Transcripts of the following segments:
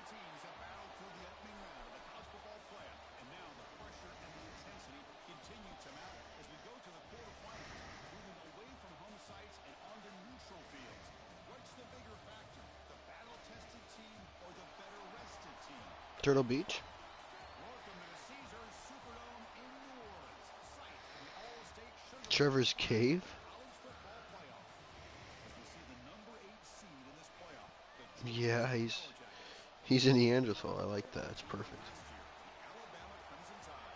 Teams have battled through the opening round of the college football playoff, and now the pressure and the intensity continue to mount as we go to the quarterfinals, moving away from home sites and onto neutral fields. What's the bigger factor, the battle-tested team or the better-rested team? Turtle Beach. Welcome to the Caesars Superdome in New Orleans, site of the All-State Sugar Trevor's Cave. College football playoff. As we see the number 8 seed in this playoff, the Yeah, he's a Neanderthal. I like that. It's perfect. Alabama Crimson Tide.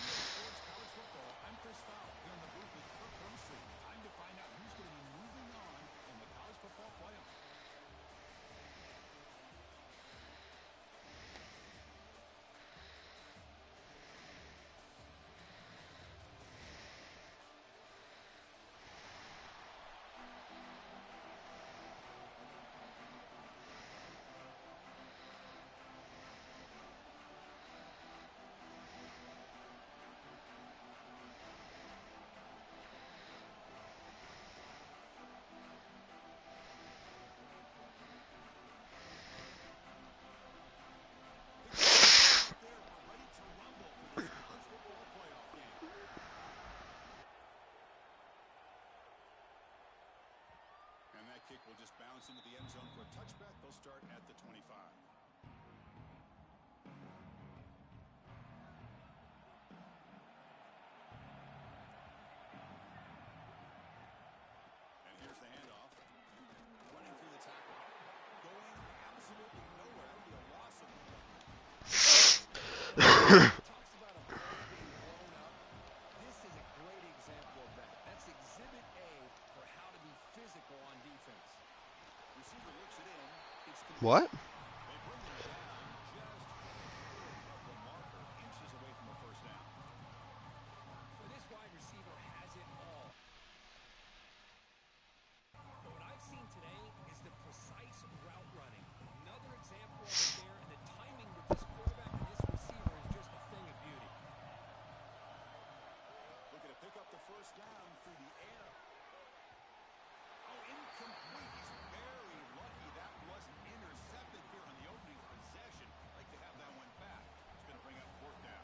Sports College Football. I'm Chris Fowler here in the booth with Kirk Herbstreit. Time to find out who's going to be moving on in the college football playoff. Kick will just bounce into the end zone for a touchback. They'll start at the 25. And here's the handoff. Running through the tackle. Going absolutely nowhere. That would be a loss of talks about a play being blown up. This is a great example of that. That's exhibit A for how to be physical on defense. Receiver looks it in. It's What? They bring him down just short of the marker, inches away from a first down. So this wide receiver has it all. But what I've seen today is the precise route running. Another example of it there, and the timing with this quarterback and this receiver is just a thing of beauty. Looking to pick up the first down through the air. Oh, incomplete. He's very lucky that wasn't intercepted here on the opening possession. Like to have that one back. It's going to bring up fourth down.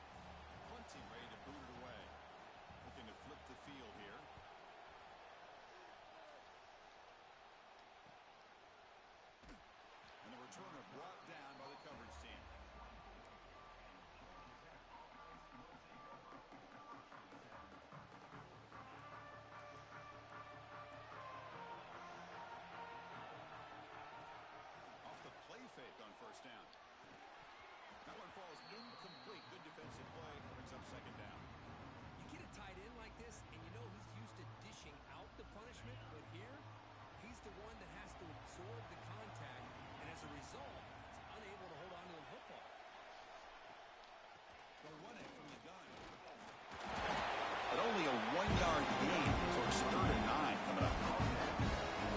Plenty ready to boot it away. Looking to flip the field here. And the returner brought down by the coverage team. Off the play fake on first down. That one falls incomplete. Good defensive play. Brings up second down. You get a tight end like this, and you know he's used to dishing out the punishment, but here, he's the one that has to absorb the contact, and as a result, he's unable to hold on to the football. They'll run it from the gun. But only a 1-yard gain, so it's 3rd and 9 coming up.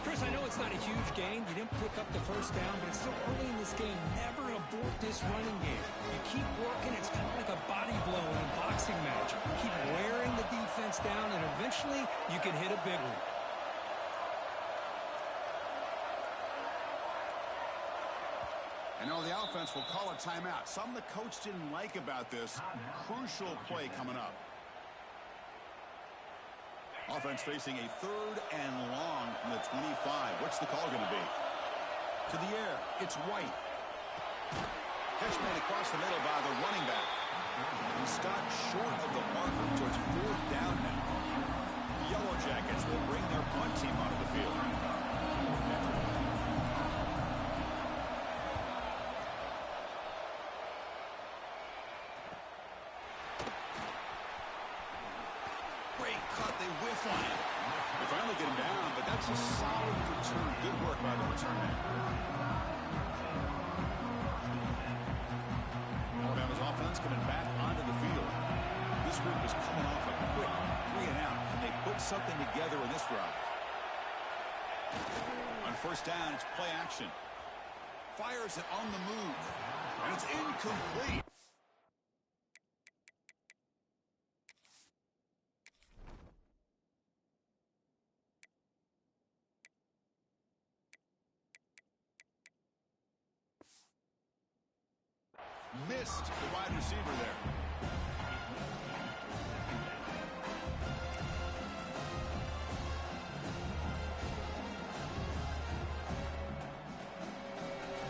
Chris, I know it's not a huge gain. You didn't pick up the first down, but it's still early in this game. Never abort this running game. You keep working. It's kind of like a body blow in a boxing match. Keep wearing the defense down, and eventually you can hit a big one. And now the offense will call a timeout. Something the coach didn't like about this. Crucial play coming up. Offense facing a 3rd and long from the 25. What's the call going to be? To the air. It's White. Catch made across the middle by the running back. He stopped short of the marker, so it's 4th down now. The Yellow Jackets will bring their punt team onto the field. Great cut. They whiff on it. They finally get him down, but that's a solid return. Good work by the return man. Alabama's offense coming back onto the field. This group is coming off a quick 3 and out. Can they put something together in this drive? On 1st down, it's play action. Fires it on the move. And it's incomplete. Missed the wide receiver there.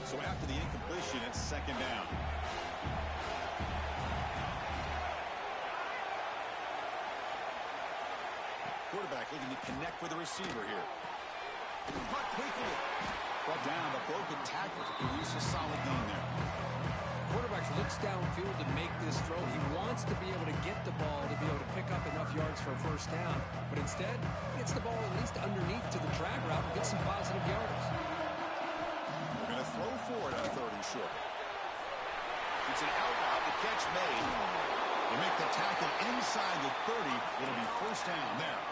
So after the incompletion, it's 2nd down. Quarterback looking to connect with the receiver here. Cut quickly. Brought down, but broken tackle to produce a solid gain there. Quarterback looks downfield to make this throw. He wants to be able to get the ball to be able to pick up enough yards for a 1st down. But instead, he gets the ball at least underneath to the drag route and gets some positive yards. We're going to throw for it on 3rd and short. It's an out route. The catch made. They make the tackle inside the 30. It'll be 1st down there.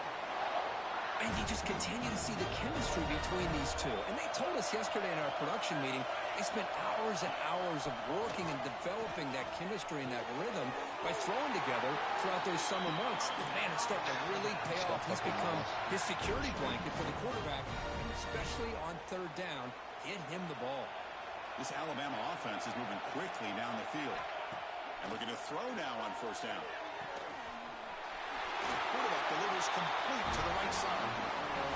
And you just continue to see the chemistry between these two. And they told us yesterday in our production meeting, they spent hours and hours of working and developing that chemistry and that rhythm by throwing together throughout those summer months. And man, it's starting to really pay off. He's become his security blanket for the quarterback, and especially on 3rd down, get him the ball. This Alabama offense is moving quickly down the field. And looking to throw now on 1st down. The quarterback delivers complete to the right side.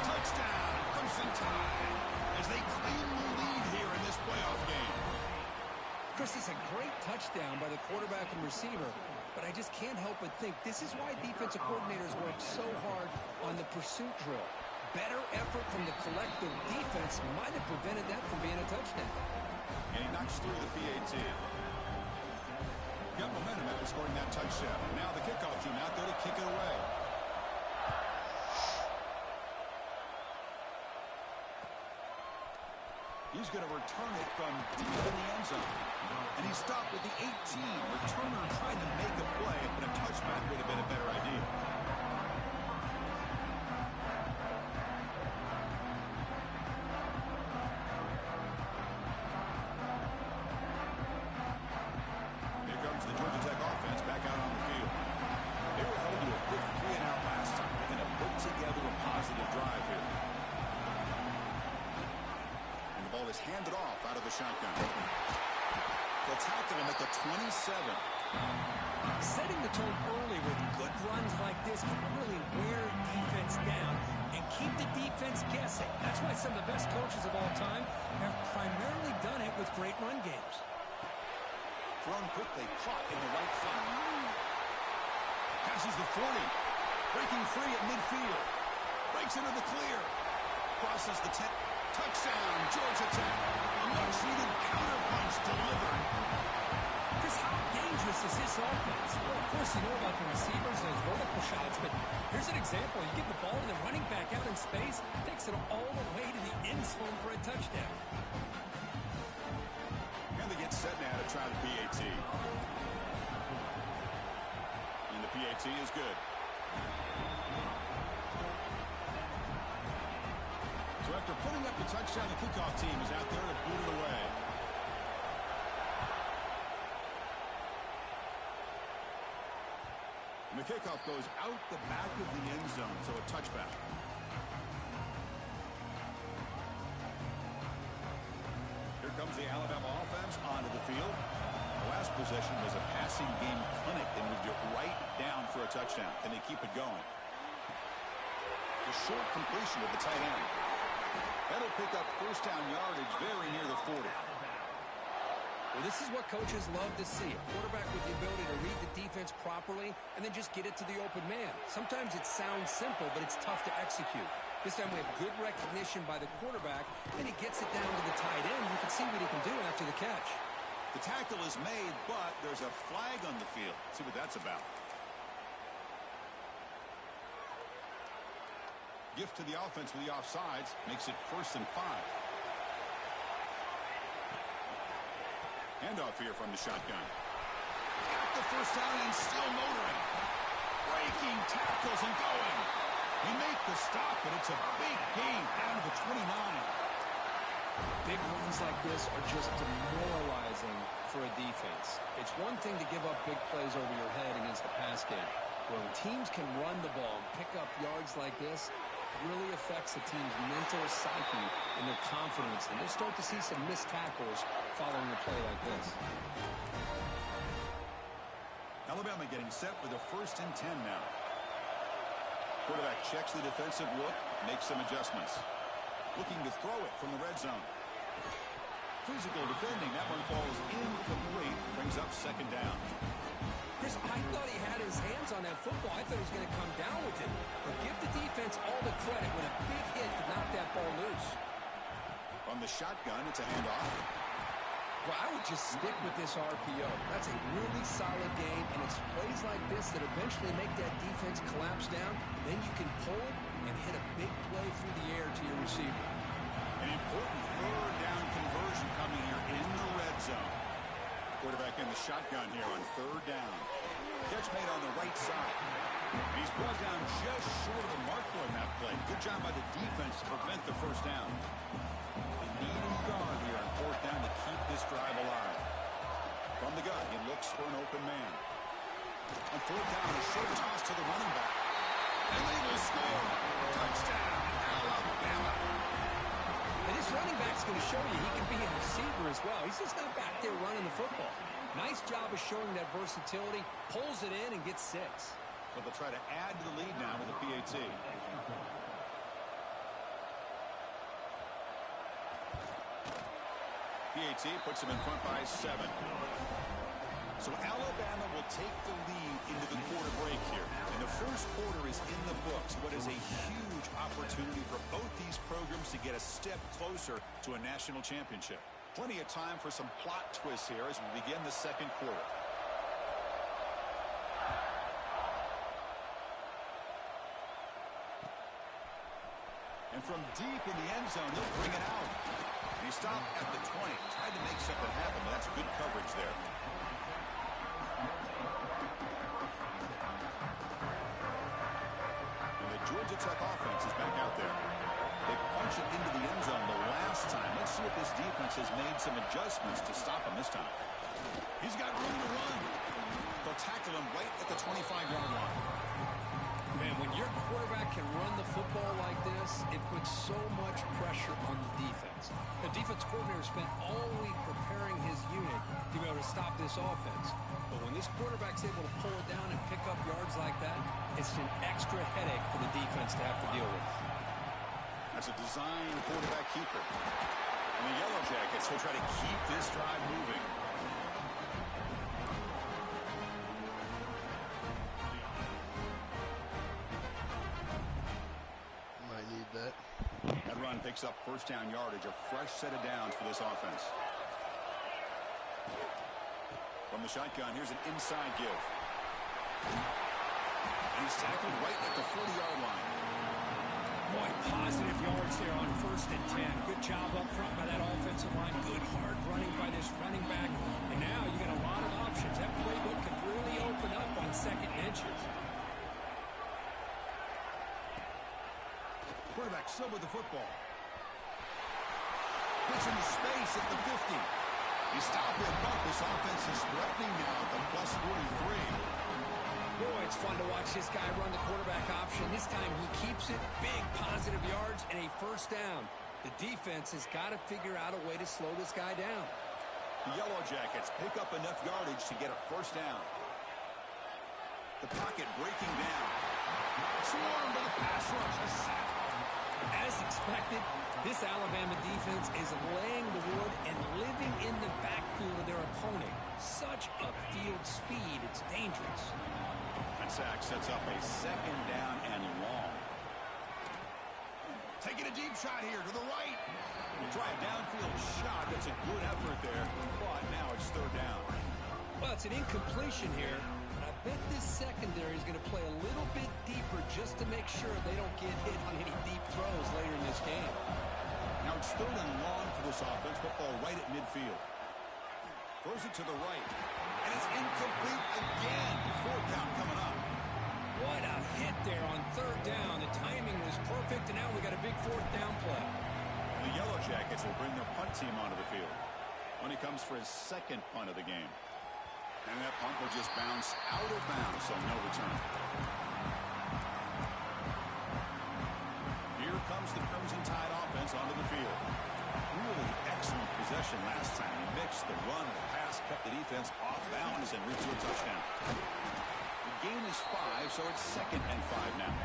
Touchdown, Crimson Tide, as they claim the lead here in this playoff game. Chris, it's a great touchdown by the quarterback and receiver, but I just can't help but think this is why defensive coordinators work so hard on the pursuit drill. Better effort from the collective defense might have prevented that from being a touchdown. And he knocks through the PAT. Got momentum after scoring that touchdown. Now the kickoff team out there to kick it away. He's going to return it from deep in the end zone. And he stopped with the 18. Returner tried to make a play, but a touchback would have been a better idea. Handed off out of the shotgun. They'll tackle him at the 27. Setting the tone early with good runs like this can really wear defense down and keep the defense guessing. That's why some of the best coaches of all time have primarily done it with great run games. Thrown quickly, caught in the right side. Passes the 40. Breaking free at midfield. Breaks into the clear. Crosses the 10. Touchdown, Georgia Tech. A much-needed counterpunch delivered. Chris, how dangerous is this offense? Well, of course, you know about the receivers, those vertical shots, but here's an example. You give the ball to the running back out in space, takes it all the way to the end zone for a touchdown. And they get set now to try the PAT. And the PAT is good. So after putting up the touchdown, the kickoff team is out there to boot it away. And the kickoff goes out the back of the end zone, so a touchback. Here comes the Alabama offense onto the field. The last possession was a passing game clinic. They moved it right down for a touchdown. Can they keep it going? a short completion to the tight end. That'll pick up first down yardage very near the 40. Well, this is what coaches love to see. A quarterback with the ability to read the defense properly and then just get it to the open man. Sometimes it sounds simple, but it's tough to execute. This time we have good recognition by the quarterback, and he gets it down to the tight end. You can see what he can do after the catch. The tackle is made, but there's a flag on the field. Let's see what that's about. Gift to the offense with the offsides makes it 1st and 5. Handoff here from the shotgun. Got the first down and still motoring. Breaking tackles and going. He make the stop, but it's a big gain down to the 29. Big runs like this are just demoralizing for a defense. It's one thing to give up big plays over your head against the pass game. When teams can run the ball and pick up yards like this, it really affects the team's mental psyche and their confidence. And we'll start to see some missed tackles following a play like this. Alabama getting set with a 1st and 10 now. Quarterback checks the defensive look, makes some adjustments. Looking to throw it from the red zone. Physical defending. That one falls incomplete. Brings up 2nd down. Chris, I thought he had his hands on that football. I thought he was going to come down with it. But give the defense all the credit with a big hit to knock that ball loose. From the shotgun, it's a handoff. Well, I would just stick with this RPO. That's a really solid game, and it's plays like this that eventually make that defense collapse down. Then you can pull and hit a big play through the air to your receiver. An important 3rd down conversion coming here in the red zone. Quarterback in the shotgun here on 3rd down. Catch made on the right side. He's brought down just short of the marker in that play. Good job by the defense to prevent the 1st down. A needed guard here on 4th down to keep this drive alive. From the gun, he looks for an open man. On 4th down, a short toss to the running back. And they will score. Touchdown, Alabama. And this running back's going to show you he can be a receiver as well. He's just not back there running the football. Nice job of showing that versatility. Pulls it in and gets 6. So they'll try to add to the lead now with the PAT. PAT puts him in front by 7. So Alabama will take the lead into the quarter break here. And the first quarter is in the books. What is a huge opportunity for both these programs to get a step closer to a national championship. Plenty of time for some plot twists here as we begin the 2nd quarter. And from deep in the end zone, he'll bring it out. And he stopped at the 20. Tried to make something happen, but that's good coverage there. And the Georgia Tech offense is back out there. They punch it into the end zone the last time. Let's see if this defense has made some adjustments to stop him this time. He's got room to run. They'll tackle him right at the 25-yard line. Man, when your quarterback can run the football like this, it puts so much pressure on the defense. The defense coordinator spent all week preparing his unit to be able to stop this offense. But when this quarterback's able to pull it down and pick up yards like that, it's an extra headache for the defense to have to deal with. That's a design quarterback keeper. And the Yellow Jackets will try to keep this drive moving. Might need that. That run picks up 1st down yardage, a fresh set of downs for this offense. From the shotgun, here's an inside give. And he's tackled right at the 40-yard line. Boy, positive yards there on 1st and 10. Good job up front by that offensive line. Good hard running by this running back. And now you got a lot of options. That playbook can really open up on 2nd and inches. Quarterback still with the football. Gets into space at the 50. He stopped it, but this offense is threatening now at the plus 43. Boy, it's fun to watch this guy run the quarterback option. This time he keeps it. Big positive yards and a 1st down. The defense has got to figure out a way to slow this guy down. The Yellow Jackets pick up enough yardage to get a 1st down. The pocket breaking down. Swarm to the pass rush. A sack. As expected, this Alabama defense is laying the wood and living in the backfield of their opponent. Such upfield speed, it's dangerous. That sack sets up a second down and long. Taking a deep shot here to the right. We'll try a downfield shot. That's a good effort there. But now it's third down. Well, it's an incompletion here. But I bet this secondary is going to play a little bit deeper just to make sure they don't get hit on any deep throws later in this game. Now it's third and long for this offense. Football right at midfield. Throws it to the right. And it's incomplete again. Fourth count coming up. What a hit there on third down. The timing was perfect, and now we got a big fourth down play. The Yellow Jackets will bring their punt team onto the field when he comes for his second punt of the game. And that punt will just bounce out of bounds, so no return. Here comes the Crimson Tide offense onto the field. Really excellent possession last time. He mixed the run, the pass, kept the defense off balance, and reached to a touchdown. The gain is 5, so it's 2nd and 5 now.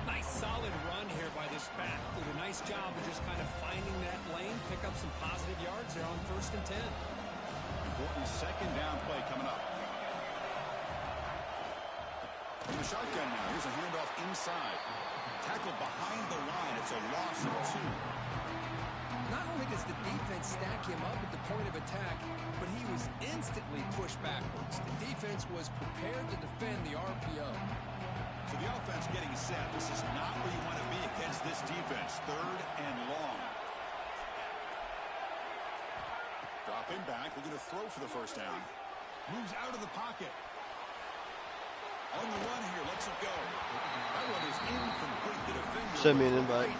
Nice solid run here by this back. Did a nice job of just kind of finding that lane, pick up some positive yards there on 1st and 10. Important second down play coming up. In the shotgun now. Here's a handoff inside. Tackled behind the line. It's a loss of 2. Not only does the defense stack him up at the point of attack, but he was instantly pushed backwards. The defense was prepared to defend the RPO. So the offense getting set. This is not where you want to be against this defense. Third and long. Dropping back. We're going to throw for the first down. Moves out of the pocket. On the run here. Lets it go. That one is incomplete. The defender Send me an invite,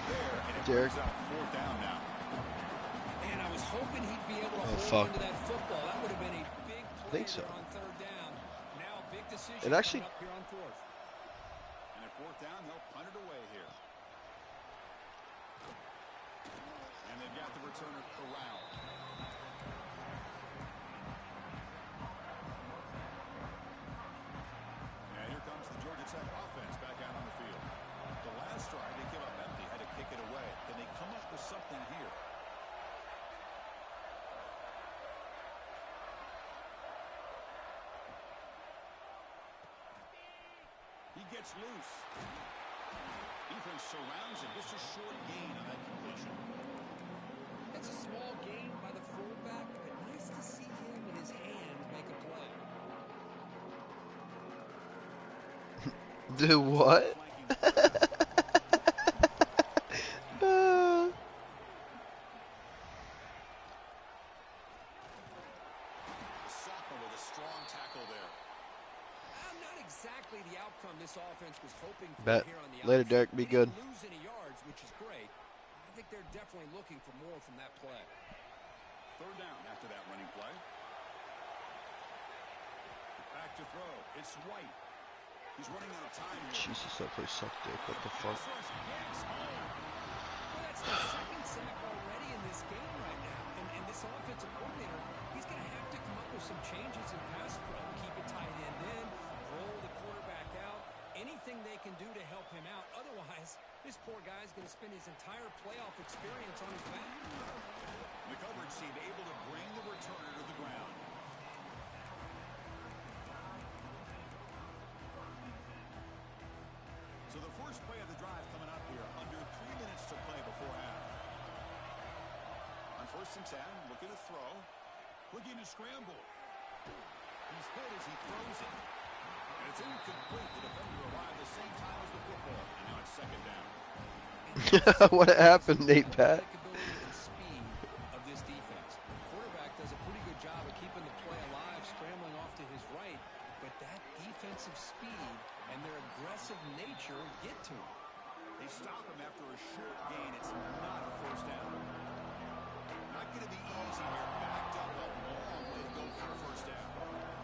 Derek. Fourth down now. And I was hoping he'd be able to hold fuck. onto that football. That would have been a big play think so. there on third down. Now a big decision It actually- coming up here on 4th. And at fourth down, they'll punt it away here. And they've got the returner corralled. And here comes the Georgia Tech offense back out on the field. The last drive, they came up empty, had to kick it away. Can they come up with something here? He gets loose. Defense surrounds him. Just a short gain on that completion. It's a small gain by the fullback, but nice to see him and his hands make a play. Do what? The sophomore with a strong tackle there. Not exactly the outcome this offense was hoping for Bet. here on the Later, outside. Derek. Be They good. didn't lose any yards, which is great. I think they're definitely looking for more from that play. Third down after that running play. Back to throw. It's White. He's running out of time here. Jesus, that place sucked, dick. What the fuck? Pass rush gets home. Well, that's the second sack already in this game right now. And this offensive coordinator, he's going to have to come up with some changes in pass pro. Keep a tight end in, roll the quarterback out, anything they can do to help him out. Otherwise, this poor guy's going to spend his entire playoff experience on his back. The coverage team able to bring the returner to the ground. So the first play of the drive coming up here. Under 3 minutes to play before half. On 1st and 10, looking to throw. Looking to scramble. He's hit as he throws it. And it's incomplete. The defender arrived the same time as the football. And now it's second down. What happened, Nate Pat? And speed of this defense. The quarterback does a pretty good job of keeping the play alive, scrambling off to his right. But that defensive speed and their aggressive nature get to him. They stop him after a short gain. It's not a first down. Not going to be easy here. Backed up a long way to go for a first down.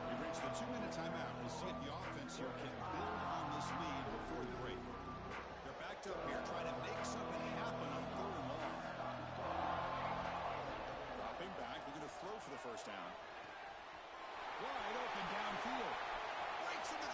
We've reached the 2-minute timeout. We'll see if the offense here can build on this lead before the break. They're backed up here trying to make something happen on third and long. Dropping back. We're going to throw for the first down. Wide open downfield. Breaks into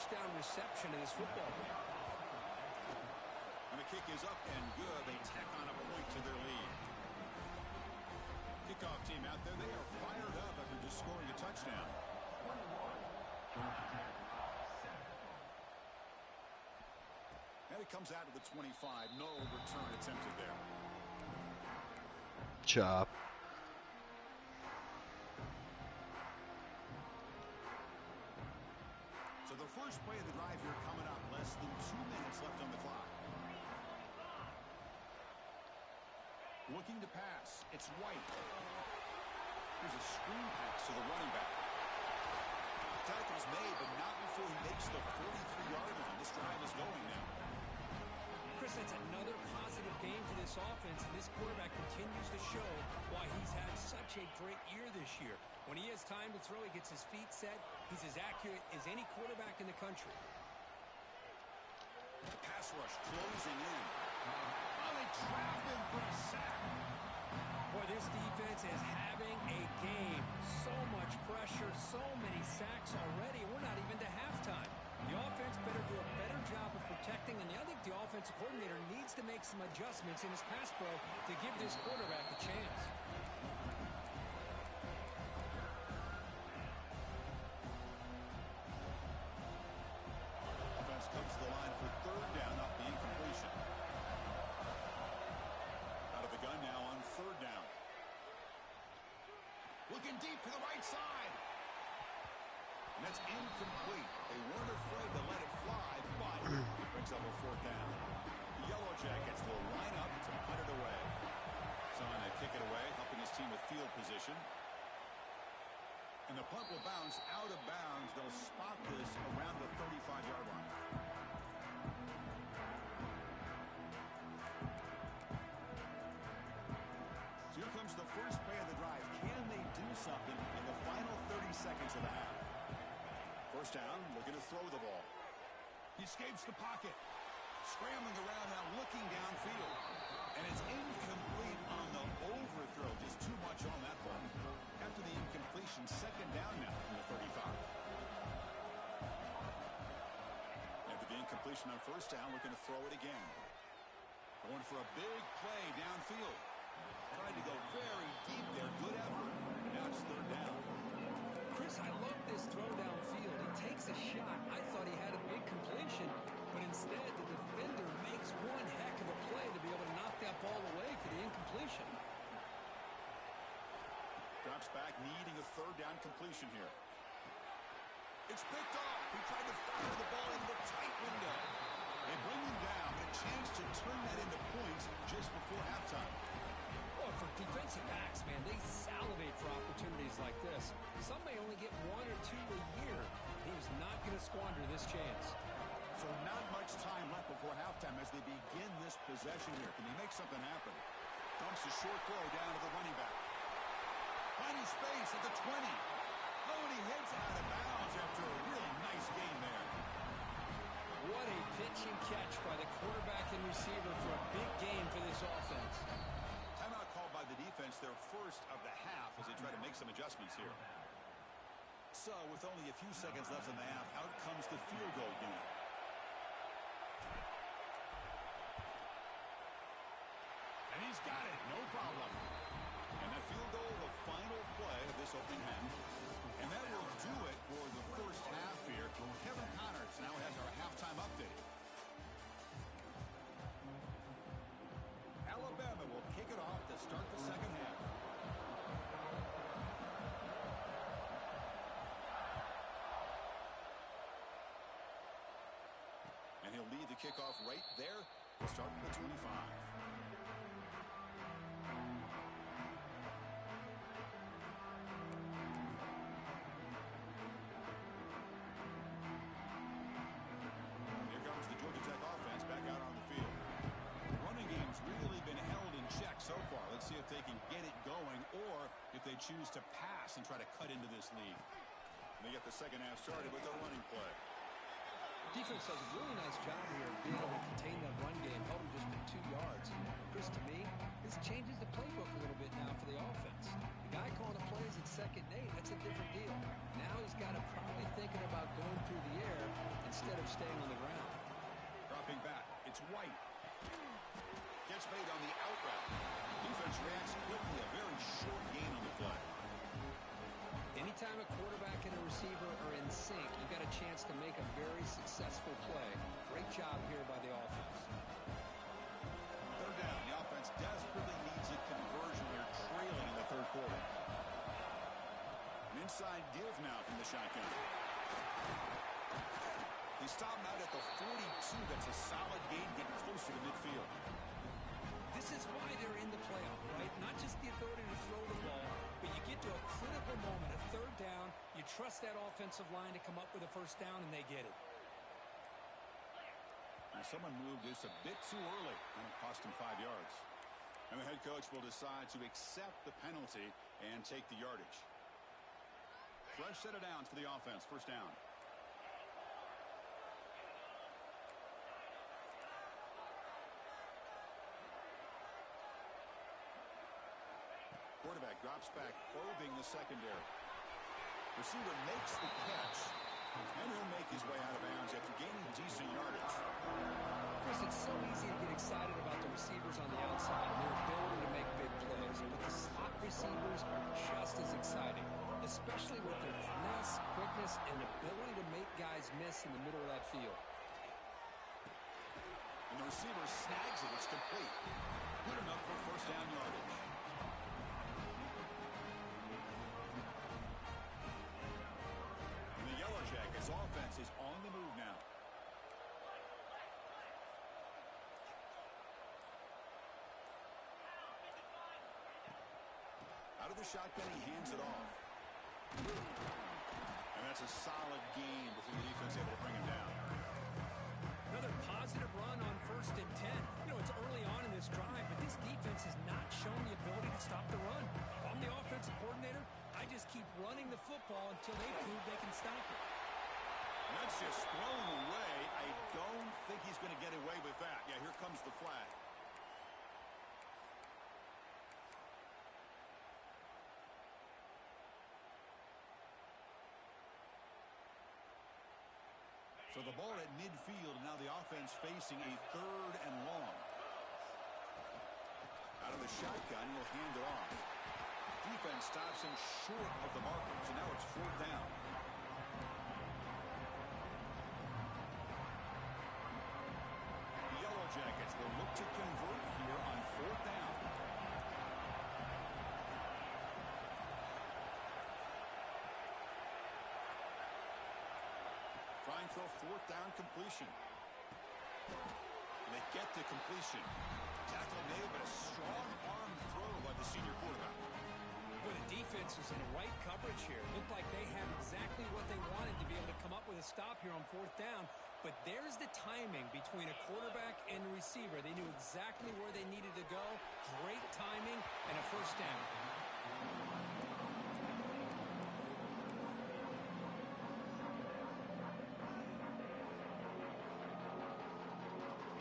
touchdown reception in this football game. And the kick is up and good. They tack on a point to their lead. Kickoff team out there, they are fired up after just scoring a touchdown. And it comes out of the 25. No return attempted there. Chop. So the first play of the drive here coming up. Less than 2 minutes left on the clock. Looking to pass. It's White. Here's a screen pass to the running back. Tackle's made, but not before he makes the 43-yard line. This drive is going now. Chris, that's another positive game for this offense, and this quarterback continues to show why he's had such a great year this year. When he has time to throw, he gets his feet set. He's as accurate as any quarterback in the country. The pass rush closing in. Oh, they trap him for a sack. Boy, this defense is having a game. So much pressure, so many sacks already. We're not even to halftime. The offense better do a better job of protecting, and I think the offensive coordinator needs to make some adjustments in his pass pro to give this quarterback a chance. Offense comes to the line for third down off the incompletion. Out of the gun now on third down. Looking deep to the right side. And that's incomplete. They weren't afraid to let it fly, but it brings up a fourth down. The Yellow Jackets will line up to punt it away. So on to kick it away, helping his team with field position. And the punt will bounce out of bounds. They'll spot this around the 35-yard line. So here comes the first play of the drive. Can they do something in the final 30 seconds of the half? First down, looking to throw the ball. He escapes the pocket. Scrambling around now, looking downfield. And it's incomplete on the overthrow. Just too much on that ball. After the incompletion, second down now from the 35. After the incompletion on first down, looking to throw it again. Going for a big play downfield. Tried to go very deep there. Good effort. Now it's third down. Chris, I love this throw downfield. He takes a shot. I thought he had a big completion, but instead the defender makes one heck of a play to be able to knock that ball away for the incompletion. Drops back, needing a third down completion here. It's picked off. He tried to fire the ball into a tight window. They bring him down, a chance to turn that into points just before halftime. Well, for defensive backs, man, they salivate for opportunities like this. Some may only get one or two a year. He was not going to squander this chance. So not much time left before halftime as they begin this possession here. Can he make something happen? Dumps a short throw down to the running back. Finding space at the 20. Oh, and he heads out of bounds after a really nice game there. What a pitch and catch by the quarterback and receiver for a big game for this offense. Timeout called by the defense, their first of the half as they try to make some adjustments here. So with only a few seconds left in the half, out comes the field goal unit. And he's got it, no problem. And the field goal, the final play of this opening half. And that will do it for the first half here. Kevin Connors now has our halftime update. Alabama will kick it off to start the second half. And he'll lead the kickoff right there to start the 25. See if they can get it going or if they choose to pass and try to cut into this lead. And they get the second half started with their running play. Defense does a really nice job here of being able to contain that run game, held him just to 2 yards. Chris, to me, this changes the playbook a little bit now for the offense. The guy calling the plays at 2nd and 8, that's a different deal. Now he's got to probably thinking about going through the air and instead of staying on the ground. Dropping back, it's White. Gets made on the out route. Defense reacts quickly, a very short gain on the play. Anytime a quarterback and a receiver are in sync, you've got a chance to make a very successful play. Great job here by the offense. Third down, the offense desperately needs a conversion. They're trailing in the third quarter. An inside give now from the shotgun. He stopped out at the 42. That's a solid gain, getting closer to midfield. This is why they're in the playoff, right? Not just the ability to throw the ball, but you get to a critical moment, a third down. You trust that offensive line to come up with a first down, and they get it. Now someone moved this a bit too early, and it cost him 5 yards. And the head coach will decide to accept the penalty and take the yardage. Fresh set of downs for the offense. First down. Quarterback drops back, probing the secondary. Receiver makes the catch, and he'll make his way out of bounds after gaining decent yardage. Chris, it's so easy to get excited about the receivers on the outside and their ability to make big plays, but the slot receivers are just as exciting, especially with their finesse, quickness, and ability to make guys miss in the middle of that field. And the receiver snags it. It's complete. Good enough for first down yardage. Jackets offense is on the move now. Out of the shotgun, he hands it off. And that's a solid gain before the defense able to bring him down. Another positive run on 1st and 10. You know, it's early on in this drive, but this defense has not shown the ability to stop the run. If I'm the offensive coordinator, I just keep running the football until they prove they can stop it. And that's just thrown away. I don't think he's going to get away with that. Yeah, here comes the flag. So the ball at midfield, and now the offense facing a third and long. Out of the shotgun, he'll hand it off. Defense stops him short of the markers, and now it's fourth down. The Yellow Jackets will look to convert here on fourth down. Trying for a fourth down completion. And they get the completion. Tackle made, but a strong arm throw by the senior quarterback. Well, the defense is in the right coverage here. Looked like they had exactly what they wanted to be able to come up with a stop here on fourth down. But there's the timing between a quarterback and a receiver. They knew exactly where they needed to go. Great timing and a first down.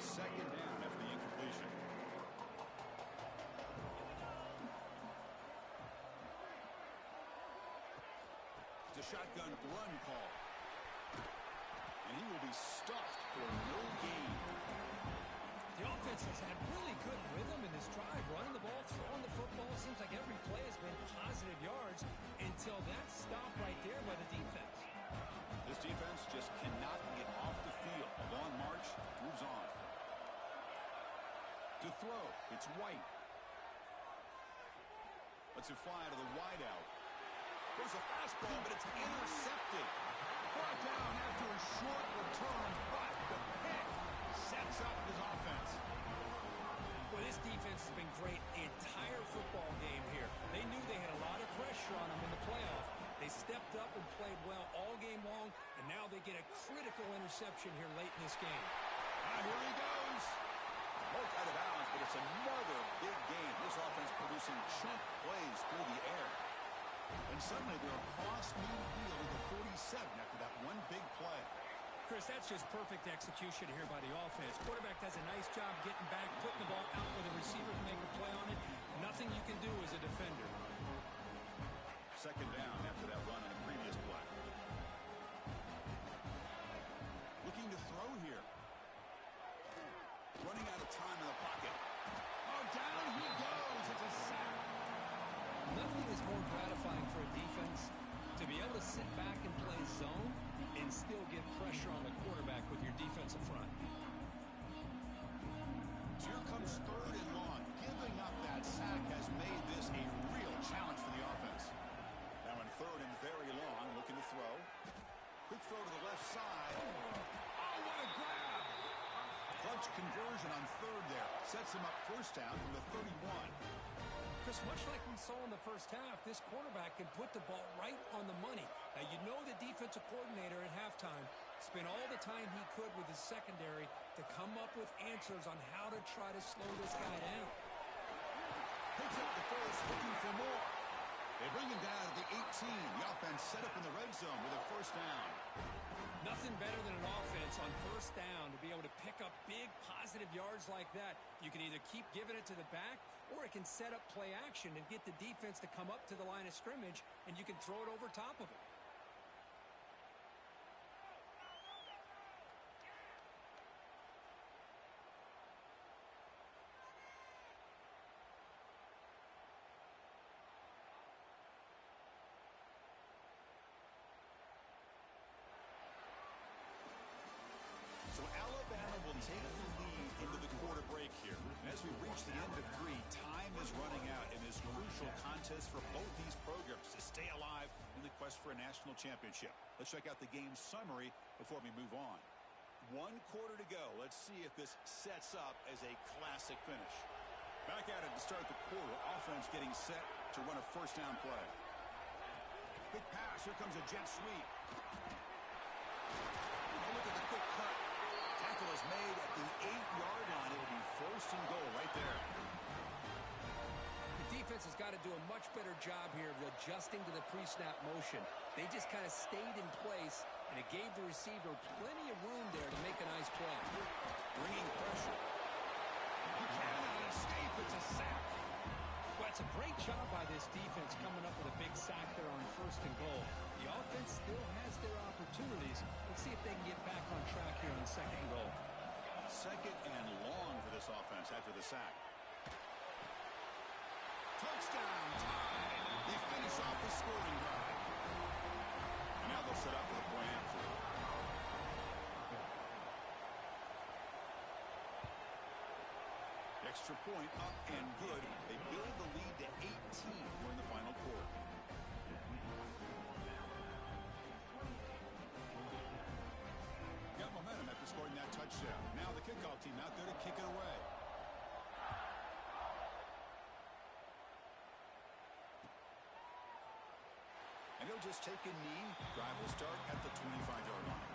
Second down after the incompletion. It's a shotgun run call. And he will be stuffed for no gain. The offense has had really good rhythm in this drive. Running the ball, throwing the football. Seems like every play has been positive yards until that stop right there by the defense. This defense just cannot get off the field. A long march moves on. To throw, it's White. Lets it fly to the wideout. There's a fastball, but it's intercepted. Brought down after a short return, but the pick sets up his offense. Well, this defense has been great the entire football game here. They knew they had a lot of pressure on them in the playoff. They stepped up and played well all game long, and now they get a critical interception here late in this game. Here he goes. Both out of bounds, but it's another big game. This offense producing chunk plays through the air. And suddenly they're across midfield at the 47 after that one big play. Chris, that's just perfect execution here by the offense. Quarterback does a nice job getting back, putting the ball out with a receiver to make a play on it. Nothing you can do as a defender. Second down after that run on the previous play. looking to throw here. Running out of time in the pocket. Oh, down he goes. It's a sack. Nothing is more gratifying for a defense to be able to sit back and play zone and still get pressure on the quarterback with your defensive front. So here comes 3rd and long. Giving up that sack has made this a real challenge for the offense. Now in 3rd and very long, looking to throw. Quick throw to the left side. Oh, what a grab! Clutch conversion on 3rd there. Sets him up 1st down from the 31. Chris, much like we saw in the first half, this quarterback can put the ball right on the money. Now, you know the defensive coordinator at halftime spent all the time he could with his secondary to come up with answers on how to try to slow this guy down. Picks up the first, looking for more. They bring him down at the 18. The offense set up in the red zone with a 1st down. Nothing better than an offense on 1st down to be able to pick up big positive yards like that. You can either keep giving it to the back, or it can set up play action and get the defense to come up to the line of scrimmage, and you can throw it over top of it. So Alabama will take the lead into the quarter break here. And as we reach the end of 3, time is running out in this crucial contest for both these programs to stay alive in the quest for a national championship. Let's check out the game summary before we move on. 1 quarter to go. Let's see if this sets up as a classic finish. Back at it to start the quarter. Offense getting set to run a 1st down play. Quick pass. Here comes a jet sweep. Oh, look at the quick cut. Tackle is made at the 8-yard line. It will be 1st and goal right there. The defense has got to do a much better job here of adjusting to the pre-snap motion. They just kind of stayed in place, and it gave the receiver plenty of room there to make a nice play. Bringing pressure. He cannot escape. It's a sack. Well, it's a great job by this defense coming up with a big sack there on 1st and goal. The offense still has their opportunities. Let's see if they can get back on track here on 2nd and goal. 2nd and long for this offense after the sack. Touchdown time. They finish off the scoring drive. And now they'll set up for the point after. Extra point up and good. They build the lead to 18 during the final quarter. Got momentum after scoring that touchdown. Now the kickoff team out there to kick it away. And he'll just take a knee. Drive will start at the 25-yard line.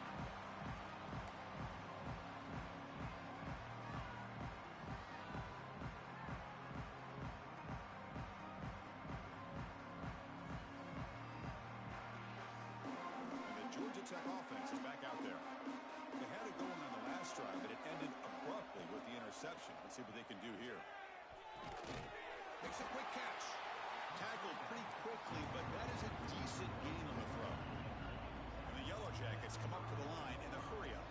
Tech offense is back out there. They had it going on the last drive, but it ended abruptly with the interception. Let's see what they can do here. Makes a quick catch. Tackled pretty quickly, but that is a decent gain on the throw. And the Yellow Jackets come up to the line in a hurry up.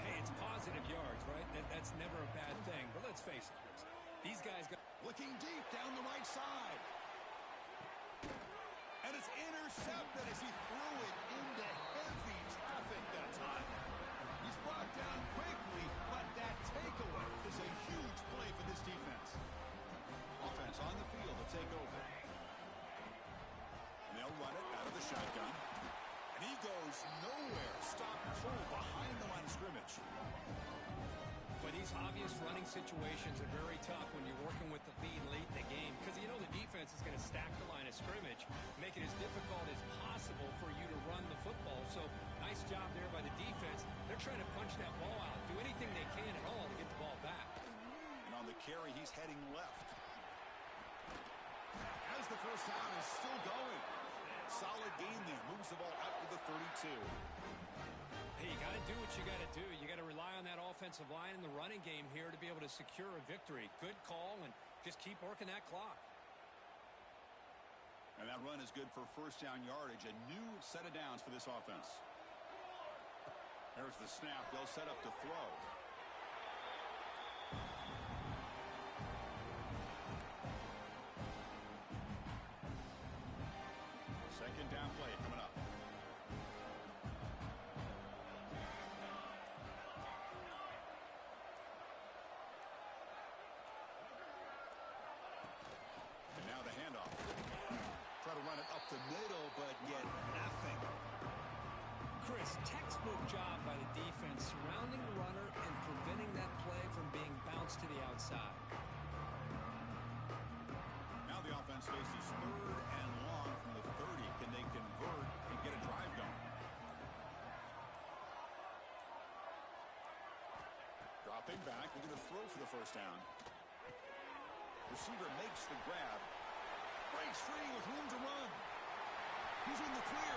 Hey, it's positive yards, right? That's never a bad thing. But let's face it, Chris. These guys got... Looking deep down the right side. And it's intercepted as he threw it into heavy traffic that time. He's brought down quickly, but that takeaway is a huge play for this defense. Offense on the field to take over. And they'll run it out of the shotgun. And he goes nowhere. Stop pull behind the line of scrimmage. But these obvious running situations are very tough when you're working with the lead late in the game, because you know the defense is going to stack the line of scrimmage, make it as difficult as possible for you to run the football. So nice job there by the defense. They're trying to punch that ball out, do anything they can at all to get the ball back. And on the carry, he's heading left. As the 1st down is still going. Solid gain there. Moves the ball out to the 32. Hey, you got to do what you got to do. You got to rely on that offensive line in the running game here to be able to secure a victory. Good call, and just keep working that clock. And that run is good for 1st down yardage. A new set of downs for this offense. There's the snap. They'll set up to throw. Second down play coming up. And now the handoff. Try to run it up the middle, but get nothing. Chris, textbook job by the defense surrounding the runner and preventing that play from being bounced to the outside. Now the offense faces third and long from the 30. Can they convert and get a drive going? Dropping back, they're going to throw for the first down. Receiver makes the grab. Breaks free with room to run. He's in the clear.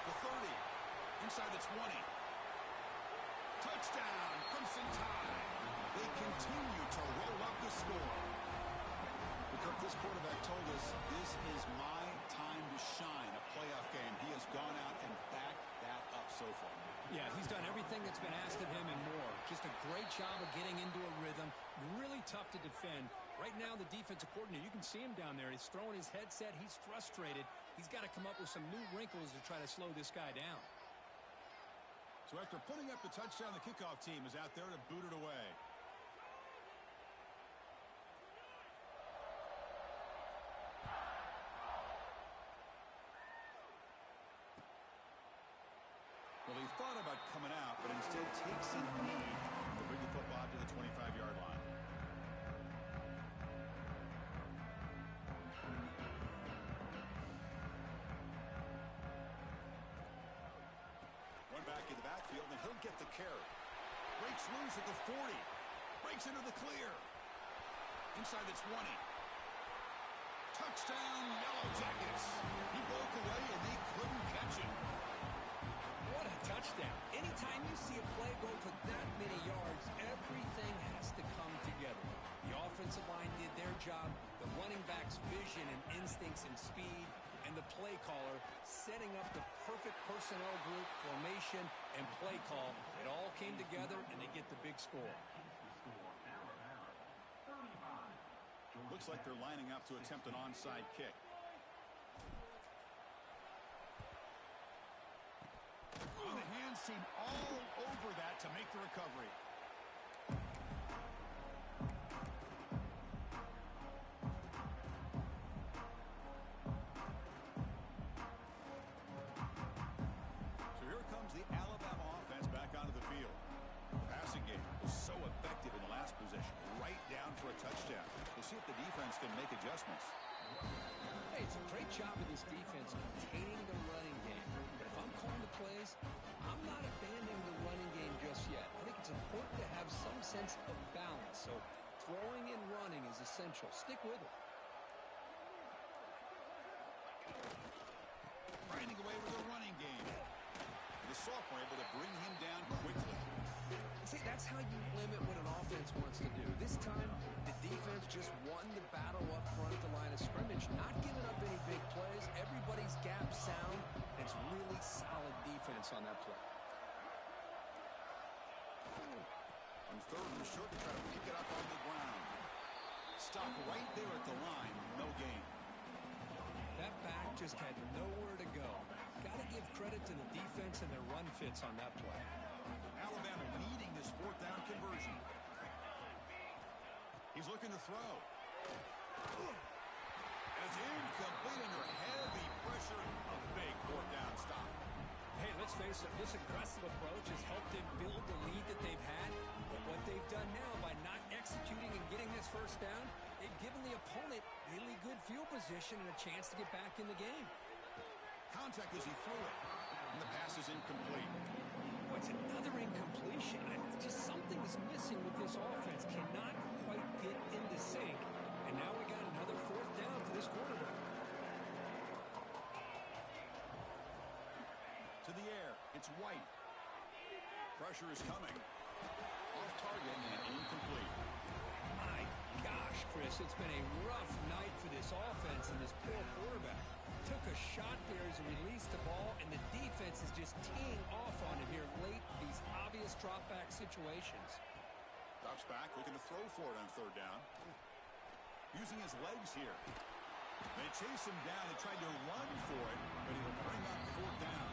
The 30. Inside the 20. Touchdown, Crimson Tide. They continue to roll up the score. Because this quarterback told us this is my time to shine, a playoff game. He has gone out and backed that up so far. Yeah, he's done everything that's been asked of him and more. Just a great job of getting into a rhythm. Really tough to defend. Right now, the defensive coordinator, you can see him down there. He's throwing his headset. He's frustrated. He's got to come up with some new wrinkles to try to slow this guy down. So after putting up the touchdown, the kickoff team is out there to boot it away. Well, he thought about coming out, but instead takes a knee to bring the football to the 25-yard line. One back in the backfield, and he'll get the carry. Breaks loose at the 40. Breaks into the clear. Inside the 20. Touchdown, Yellow Jackets. He broke away, and they couldn't catch him. What a touchdown. Anytime you see a play go for that many yards, everything has to come together. The offensive line did their job, the running back's vision and instincts and speed, and the play caller setting up the perfect personnel group, formation, and play call. It all came together, and they get the big score. Looks like they're lining up to attempt an onside kick. Oh, the hands seem all over that to make the recovery. So here comes the Alabama offense back onto the field. The passing game was so effective in the last possession, right down for a touchdown. We'll see if the defense can make adjustments. Hey, it's a great job of this defense containing the running game. But if I'm calling the plays, I'm not abandoning the running game just yet. I think it's important to have some sense of balance. So throwing and running is essential. Stick with it. Grinding away with a running game. The sophomore able to bring him down quickly. See, that's how you limit what an offense wants to do. This time, the defense just won the battle up front at the line of scrimmage, not giving up any big plays. Everybody's gap sound. It's really solid defense on that play. On third and short, to try to pick it up on the ground. Stop right there at the line. No gain. That back just had nowhere to go. Got to give credit to the defense and their run fits on that play. Alabama needing this fourth down conversion. He's looking to throw. And it's incomplete under heavy pressure. A big fourth down stop. Hey, let's face it, this aggressive approach has helped them build the lead that they've had. But what they've done now by not executing and getting this first down, they've given the opponent really good field position and a chance to get back in the game. Contact as he threw it. And the pass is incomplete. Oh, it's another incompletion. Just something is missing with this offense. Cannot quite get into sync. And now we got another fourth down for this quarterback. To the air. It's White. Pressure is coming. Off target and incomplete. My gosh, Chris, it's been a rough night for this offense and this poor quarterback. took a shot there as he released the ball, and the defense is just teeing off on him here late in these obvious drop-back situations. Drops back, looking to throw for it on third down. Using his legs here. They chase him down. They tried to run for it, but he'll bring up fourth down.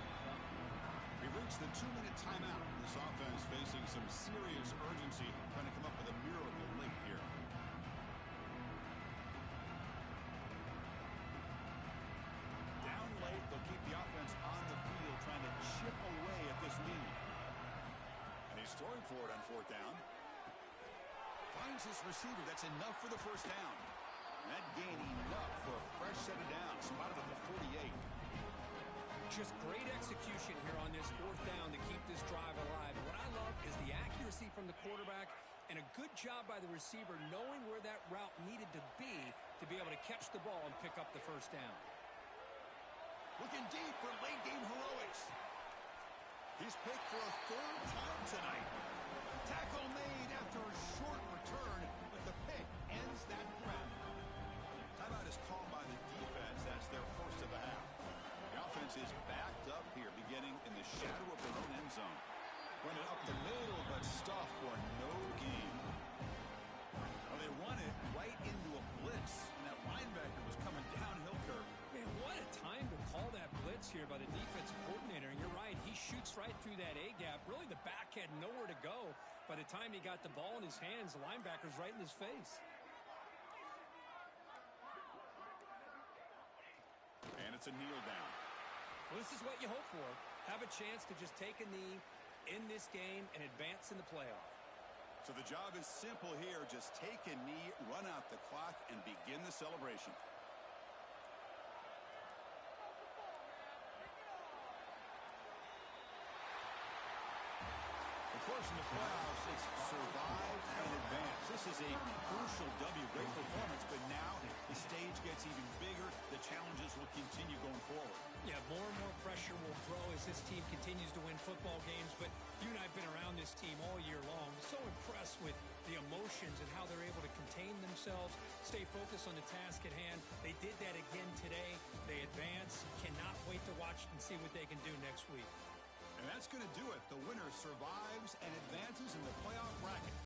We've reached the 2-minute timeout. This offense facing some serious urgency, trying to come up with a miracle late here. Down late, they'll keep the offense on the field, trying to chip away at this lead. And he's throwing for it on fourth down. Finds his receiver. That's enough for the first down. That gain enough for a fresh set of downs. Spotted at the 48. Just great execution here on this fourth down to keep this drive alive. What I love is the accuracy from the quarterback and a good job by the receiver knowing where that route needed to be able to catch the ball and pick up the first down. Looking deep for late-game heroics. He's picked for a third time tonight. Tackle made after a short return, but the pick ends that threat. Timeout is called by the defense. That's their first of the half. The offense is backed up here, beginning in the shadow of their own end zone. Run it up the middle, but stuffed for no gain. Well, they run it right into a blitz, and that linebacker was coming downhill curve. Man, what a time to call that blitz here by the defensive coordinator. And you're right, he shoots right through that A-gap. Really, the back had nowhere to go. By the time he got the ball in his hands, the linebacker's right in his face. And it's a kneel down. Well, this is what you hope for. Have a chance to just take a knee in this game and advance in the playoff. So the job is simple here. Just take a knee, run out the clock, and begin the celebration. Of course, in the playoffs, it's survive and advance. This is a crucial W. Great performance, but now the stage gets even bigger. The challenges will continue going forward. Yeah, more and more pressure will grow as this team continues to win football games, but you and I have been around this team all year long. So impressed with the emotions and how they're able to contain themselves, stay focused on the task at hand. They did that again today. They advance. Cannot wait to watch and see what they can do next week. And that's going to do it. The winner survives and advances in the playoff bracket.